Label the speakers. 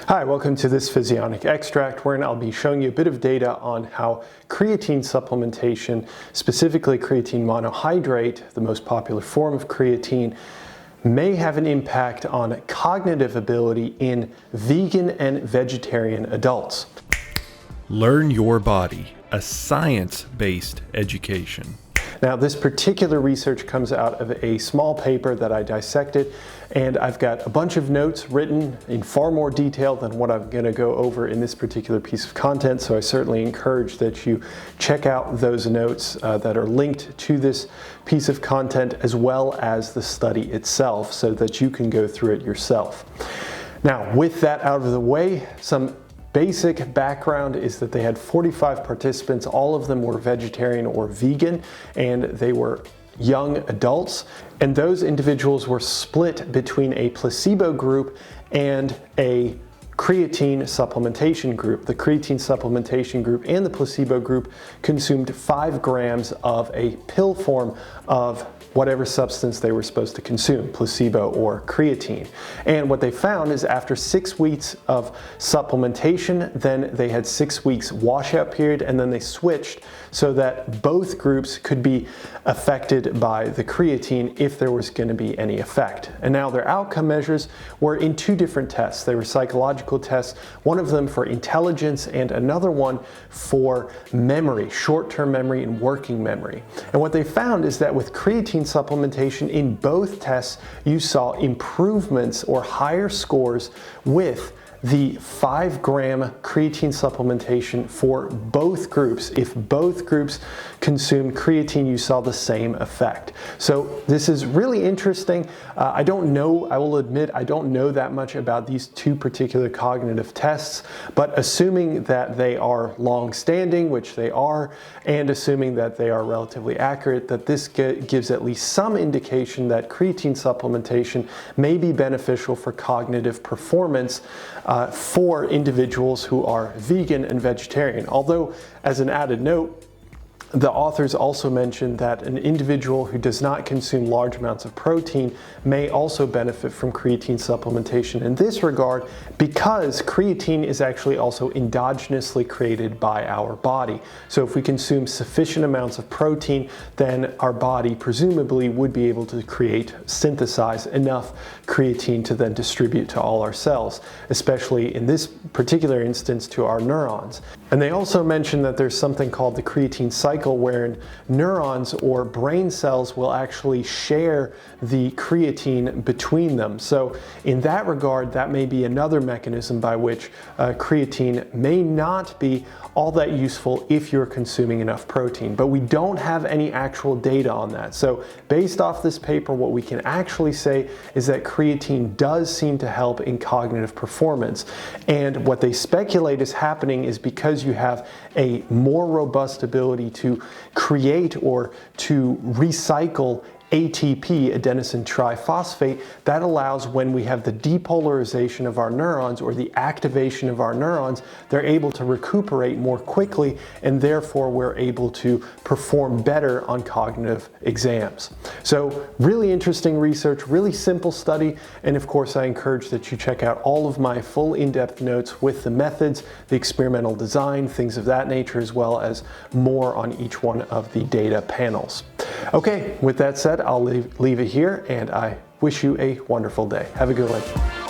Speaker 1: Hi, welcome to this Physionic extract wherein I'll be showing you a bit of data on how creatine supplementation, specifically creatine monohydrate, the most popular form of creatine, may have an impact on cognitive ability in vegan and vegetarian adults.
Speaker 2: Learn Your Body, a science-based education.
Speaker 1: Now, this particular research comes out of a small paper that I dissected, and I've got a bunch of notes written in far more detail than what I'm going to go over in this particular piece of content, so I certainly encourage that you check out those notes that are linked to this piece of content as well as the study itself so that you can go through it yourself. Now, with that out of the way, some basic background is that they had 45 participants. All of them were vegetarian or vegan, and they were young adults. And those individuals were split between a placebo group and a creatine supplementation group. The creatine supplementation group and the placebo group consumed 5 grams of a pill form of whatever substance they were supposed to consume, placebo or creatine. And what they found is after 6 weeks of supplementation, then they had 6 weeks washout period, and then they switched so that both groups could be affected by the creatine if there was going to be any effect. And now their outcome measures were in 2 different tests. They were psychological tests, one of them for intelligence and another one for memory, short-term memory and working memory. And what they found is that with creatine supplementation in both tests, you saw improvements or higher scores with the 5-gram creatine supplementation for both groups. If both groups consumed creatine, you saw the same effect. So this is really interesting. I will admit, I don't know that much about these 2 particular cognitive tests, but assuming that they are long-standing, which they are, and assuming that they are relatively accurate, that this gives at least some indication that creatine supplementation may be beneficial for cognitive performance for individuals who are vegan and vegetarian. Although, as an added note, the authors also mentioned that an individual who does not consume large amounts of protein may also benefit from creatine supplementation in this regard, because creatine is actually also endogenously created by our body. So if we consume sufficient amounts of protein, then our body presumably would be able to synthesize enough creatine to then distribute to all our cells, especially in this particular instance to our neurons. And they also mentioned that there's something called the creatine cycle, wherein neurons or brain cells will actually share the creatine between them. So in that regard, that may be another mechanism by which creatine may not be all that useful if you're consuming enough protein. But we don't have any actual data on that. So based off this paper, what we can actually say is that creatine does seem to help in cognitive performance. And what they speculate is happening is because you have a more robust ability to create or to recycle ATP, adenosine triphosphate, that allows, when we have the depolarization of our neurons or the activation of our neurons, they're able to recuperate more quickly, and therefore we're able to perform better on cognitive exams. So really interesting research, really simple study, and of course I encourage that you check out all of my full in-depth notes with the methods, the experimental design, things of that nature, as well as more on each one of the data panels. Okay, with that said, I'll leave it here, and I wish you a wonderful day. Have a good one.